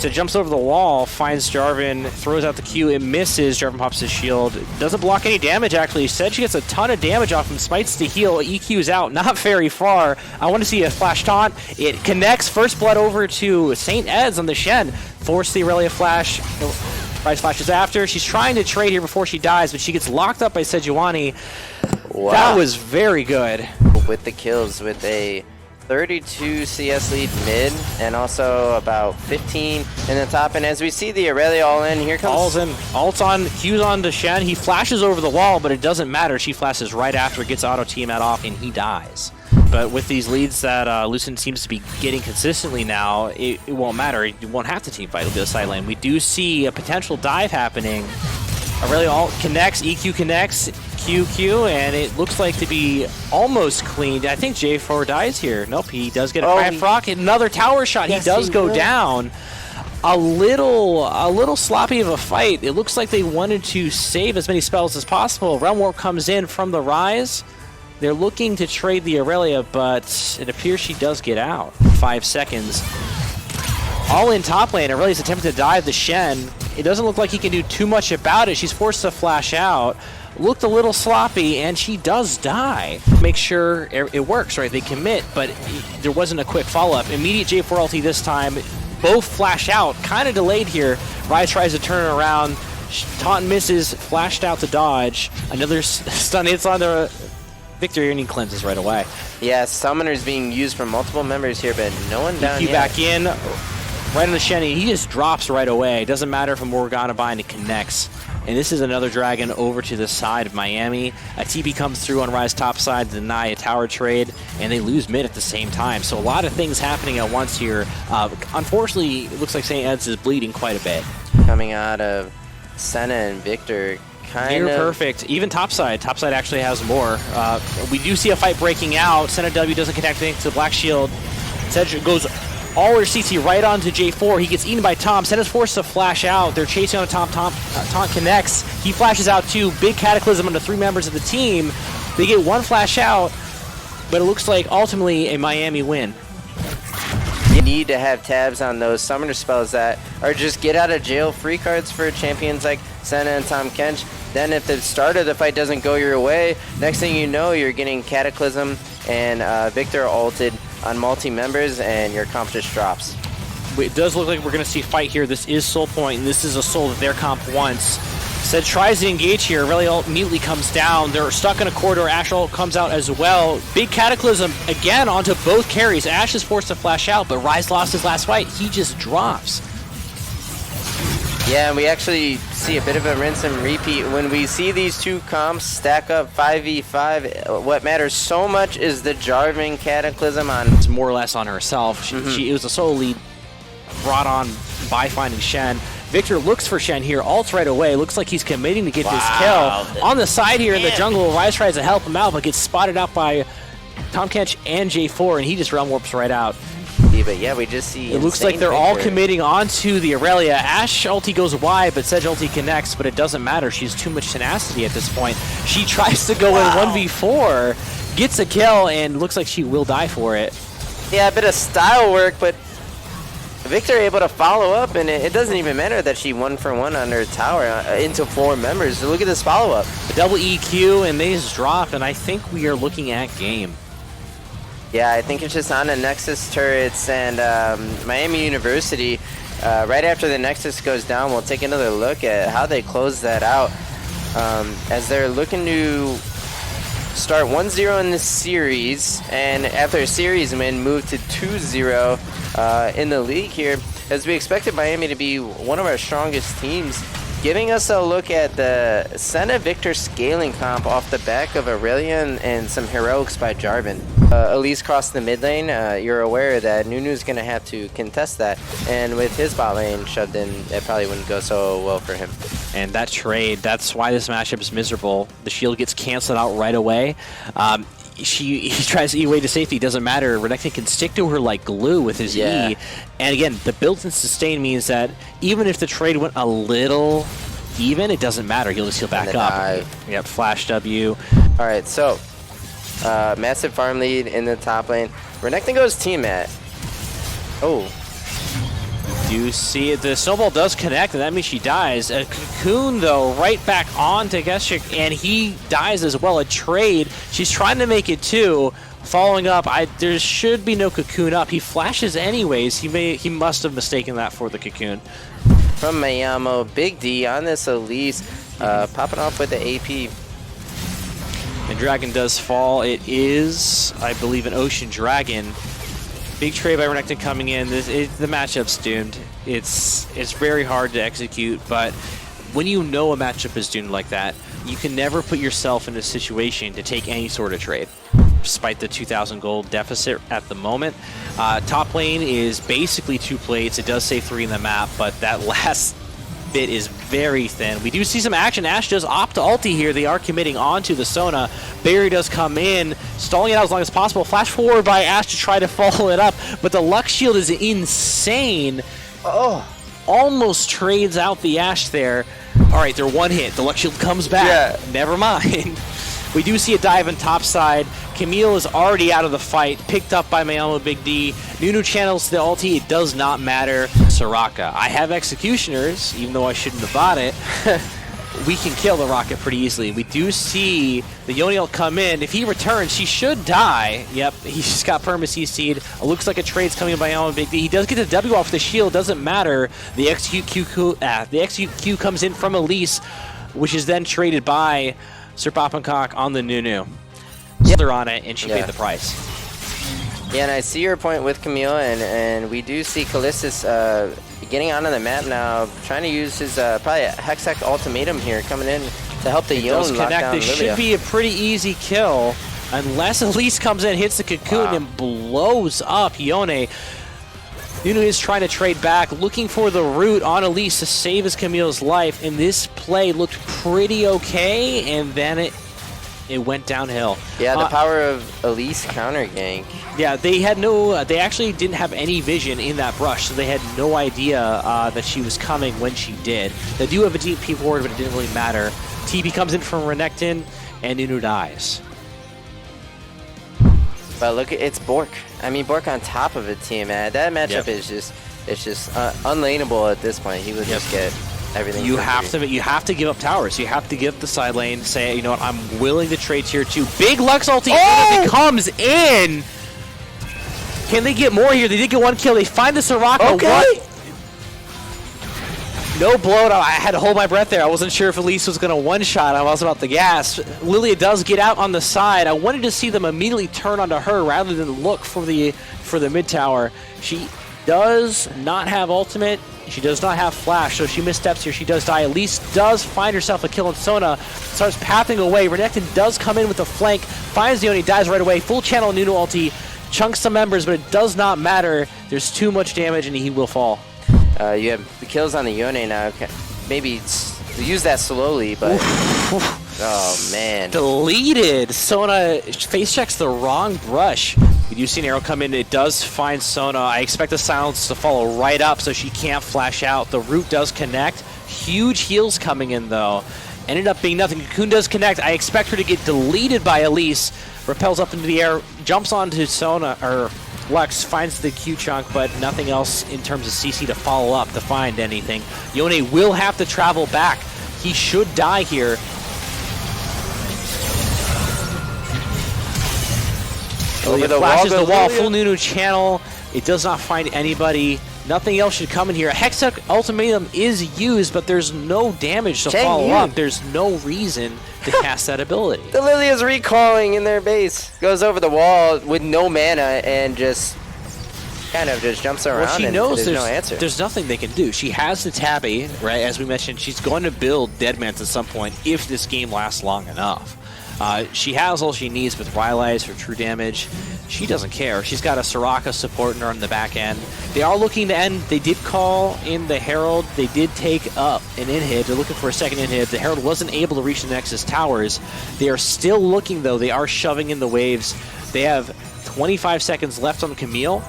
So it jumps over the wall, finds Jarvan, throws out the Q, it misses. Jarvan pops his shield. Doesn't block any damage, actually. Said she gets a ton of damage off him, smites the heal, EQ's out, not very far. I want to see a flash taunt. It connects, first blood over to St. Ed's on the Shen. Force the Aurelia flash. Ryze flashes after. She's trying to trade here before she dies, but she gets locked up by Sejuani. Wow. That was very good. With the kills, with a 32 CS lead mid, and also about 15 in the top. And as we see the Aurelia all in, here comes... All's in. Ult's on, Q's on to Shen. He flashes over the wall, but it doesn't matter. She flashes right after, gets auto team out off, and he dies. But with these leads that Lucent seems to be getting consistently now, it won't matter. You won't have to team fight. It'll be a side lane. We do see a potential dive happening. Aurelia ult connects, EQ connects, QQ, and it looks like to be almost cleaned. I think J4 dies here. Nope, he does get a craft rocket. Another tower shot. Yes, he does go down. A little sloppy of a fight. It looks like they wanted to save as many spells as possible. Realm Warp comes in from the Ryze. They're looking to trade the Aurelia, but it appears she does get out. 5 seconds. All in top lane. Aurelia's attempting to dive the Shen. It doesn't look like he can do too much about it. She's forced to flash out. Looked a little sloppy, and she does die. Make sure it works, right? They commit, but there wasn't a quick follow-up. Immediate J4 ulti this time. Both flash out. Kind of delayed here. Ryze tries to turn it around. Taunt misses. Flashed out to dodge. Another stun hits on the Victor, and he cleanses right away. Yeah, Summoner's being used from multiple members here, but no one down here. Back in. Right on the Shenny, he just drops right away. Doesn't matter if a Morgana bind, it connects. And this is another dragon over to the side of Miami. A TP comes through on Ryze top side to deny a tower trade, and they lose mid at the same time. So a lot of things happening at once here. Unfortunately, it looks like St. Ed's is bleeding quite a bit. Coming out of Senna and Victor, kind Near of perfect. Even topside. Topside actually has more. We do see a fight breaking out. Senna W doesn't connect anything to the Black Shield. Cedric goes all her CC right onto J4. He gets eaten by Tom. Senna's forced to flash out. They're chasing on Tom. Tom connects. He flashes out too. Big cataclysm onto 3 members of the team. They get one flash out, but it looks like ultimately a Miami win. You need to have tabs on those summoner spells that are just get out of jail free cards for champions like Senna and Tom Kench. Then if the start of the fight doesn't go your way, next thing you know, you're getting Cataclysm and Victor ulted on multi-members, and your comp just drops. It does look like we're going to see a fight here. This is Soul Point, and this is a soul that their comp wants. Said tries to engage here. Really ult immediately comes down. They're stuck in a corridor. Ash ult comes out as well. Big Cataclysm again onto both carries. Ash is forced to flash out, but Ryze lost his last fight. He just drops. Yeah, and we actually see a bit of a rinse and repeat. When we see these two comps stack up 5v5, what matters so much is the Jarvan Cataclysm on... It's more or less on herself. It was a solo lead brought on by finding Shen. Victor looks for Shen here, ults right away. Looks like he's committing to get this kill. On the side here in the jungle, Ryze tries to help him out, but gets spotted out by Tom Kench and J4, and he just realm warps right out. But yeah, we just see... It looks like they're all committing onto the Aurelia. Ashe ulti goes wide, but Sedge ulti connects, but it doesn't matter. She's too much tenacity at this point. She tries to go in 1v4, gets a kill, and looks like she will die for it. Yeah, a bit of style work, but Victor able to follow up, and it doesn't even matter that she 1-for-1 on her tower into 4 members. So look at this follow-up. A double EQ, and they just drop, and I think we are looking at game. Yeah, I think it's just on the Nexus turrets, and Miami University, right after the Nexus goes down, we'll take another look at how they close that out. As they're looking to start 1-0 in this series, and after a series win, move to 2-0 in the league here, as we expected Miami to be one of our strongest teams, giving us a look at the Senna Victor scaling comp off the back of Aurelia and some heroics by Jarvan. Elise crossed the mid lane. You're aware that Nunu's going to have to contest that, and with his bot lane shoved in, it probably wouldn't go so well for him. And that trade, that's why this matchup is miserable. The shield gets canceled out right away. He tries to E-way to safety, doesn't matter. Renekton can stick to her like glue with his E. And again, the built-in sustain means that even if the trade went a little even, it doesn't matter. He'll just heal back up. Yep, flash W. Alright, so massive farm lead in the top lane. Renekton goes team mat. Oh. do see it. The snowball does connect, and that means she dies. A cocoon, though, right back on to Geshik, and he dies as well. A trade. She's trying to make it too. Following up, there should be no cocoon up. He flashes anyways. He must have mistaken that for the cocoon. From Mayamo, Big D on this Elise, popping off with the AP. And Dragon does fall. It is, I believe, an Ocean Dragon. Big trade by Renekton coming in. The matchup's doomed. It's very hard to execute, but when you know a matchup is doomed like that, you can never put yourself in a situation to take any sort of trade, despite the 2,000 gold deficit at the moment. Top lane is basically 2 plates. It does say 3 in the map, but that last bit is very thin. We do see some action. Ashe does opt to ulti here. They are committing onto the Sona. Barry does come in, stalling it out as long as possible. Flash forward by Ashe to try to follow it up, but the Lux Shield is insane. Oh, almost trades out the Ashe there. All right, they're one hit. The Lux Shield comes back. Yeah. Never mind. We do see a dive on top side. Camille is already out of the fight, picked up by Mayamo Big D. Nunu channels the ulti, it does not matter. Soraka. I have Executioners, even though I shouldn't have bought it. We can kill the Rocket pretty easily. We do see the Yone ult come in. If he returns, she should die. Yep, he's just got perma CC'd. It looks like a trade's coming in by Mayamo Big D. He does get the W off the shield, doesn't matter. The execute Q comes in from Elise, which is then traded by Sir Poppincock on the Nunu. They're on it, and she paid the price. Yeah, and I see your point with Camille, and we do see Callistus getting onto the map now, trying to use his probably a Hextech ultimatum here, coming in to help the Yone lock down This Lilia. should be a pretty easy kill, unless Elise comes in, hits the cocoon, and blows up Yone. Nunu is trying to trade back, looking for the root on Elise to save his Camille's life, and this play looked pretty okay, and then it went downhill. Yeah, the power of Elise counter gank. Yeah, they actually didn't have any vision in that brush, so they had no idea that she was coming when she did. They do have a deep P forward, but it didn't really matter. TP comes in from Renekton, and Nunu dies. But look, it's Bork. I mean, Bork on top of a team, man. That matchup is just unlaneable at this point. He would just get everything. You have to give up towers. You have to give up the side lane. Say, you know what, I'm willing to trade tier 2. Big Lux ulti comes in. Can they get more here? They did get 1 kill. They find the Soraka. Okay. No blowout. I had to hold my breath there. I wasn't sure if Elise was going to one-shot. I was about to gas. Lilia does get out on the side. I wanted to see them immediately turn onto her rather than look for the mid tower. She does not have ultimate. She does not have flash, so she missteps here. She does die. Elise does find herself a kill on Sona. Starts pathing away. Renekton does come in with a flank. Finds the Oni, dies right away. Full channel Nunu ulti. Chunks some members, but it does not matter. There's too much damage, and he will fall. You have the kills on the Yone now. Okay. Maybe use that slowly, but... Oh, man. Deleted. Sona face checks the wrong brush. We do see an arrow come in. It does find Sona. I expect the silence to follow right up so she can't flash out. The root does connect. Huge heals coming in, though. Ended up being nothing. Cocoon does connect. I expect her to get deleted by Elise. Repels up into the air. Jumps onto Sona, or Lux, finds the Q chunk, but nothing else in terms of CC to follow up to find anything. Yone will have to travel back. He should die here. Over the flashes wall, the wall, full Nunu channel. It does not find anybody. Nothing else should come in here. Hextech ultimatum is used, but there's no damage to follow up. There's no reason to cast that ability. The Lilia's recalling in their base. Goes over the wall with no mana and just kind of just jumps around. Well, she knows there's no answer. There's nothing they can do. She has the Tabby, right? As we mentioned, she's going to build Deadmans at some point if this game lasts long enough. She has all she needs with Rylai's for true damage. She doesn't care. She's got a Soraka supporting her on the back end. They are looking to end. They did call in the Herald. They did take up an inhib. They're looking for a second inhib. The Herald wasn't able to reach the Nexus towers. They are still looking, though. They are shoving in the waves. They have 25 seconds left on Camille.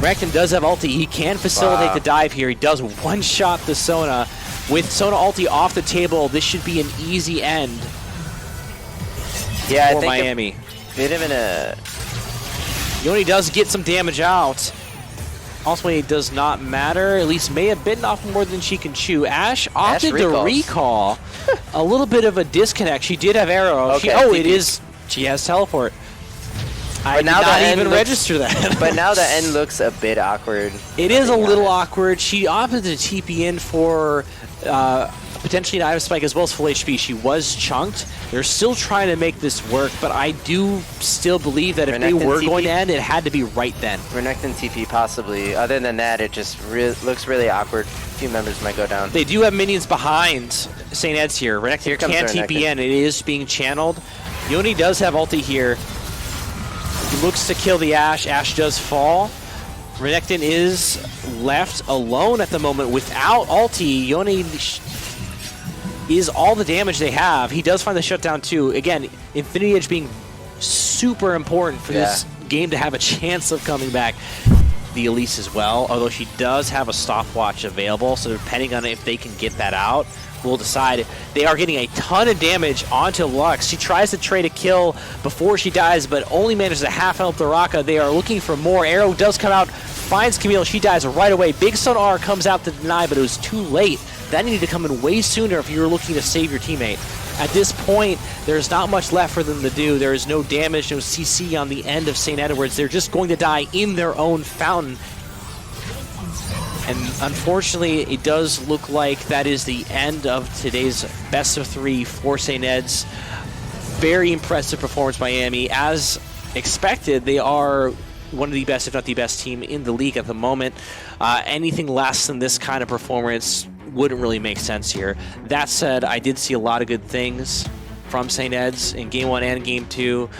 Renekton does have ulti. He can facilitate the dive here. He does one-shot the Sona. With Sona ulti off the table, this should be an easy end. Yeah, I for think Miami. Bit of a... Yone does get some damage out. ultimately it does not matter. At least may have bitten off more than she can chew. Ash opted to recall. A little bit of a disconnect. She did have arrow. Okay, She has teleport. I did now not even register that. But now the end looks a bit awkward. It is a little awkward. She opted to TP in for potentially an item spike as well as full HP. She was chunked. They're still trying to make this work, but I do still believe that if they were going to end, it had to be right then. Renekton TP possibly. Other than that, it just looks really awkward. A few members might go down. They do have minions behind St. Ed's here. Renekton can TP in. It is being channeled. Yoni does have ulti here. He looks to kill the Ashe. Ashe does fall. Renekton is left alone at the moment without ulti. Yoni is all the damage they have. He does find the shutdown too. Again, Infinity Edge being super important for this game to have a chance of coming back. The Elise as well, although she does have a stopwatch available, so depending on if they can get that out, we'll decide. They are getting a ton of damage onto Lux. She tries to trade a kill before she dies, but only manages to half health the Raka. They are looking for more. Arrow does come out, finds Camille. She dies right away. Big Sun R comes out to deny, but it was too late. That needed to come in way sooner if you were looking to save your teammate. At this point, there's not much left for them to do. There is no damage, no CC on the end of St. Edward's. They're just going to die in their own fountain. And unfortunately, it does look like that is the end of today's best of 3 for St. Ed's. Very impressive performance by Miami. As expected, they are one of the best, if not the best team in the league at the moment. Anything less than this kind of performance wouldn't really make sense here. That said, I did see a lot of good things from St. Ed's in Game 1 and Game 2.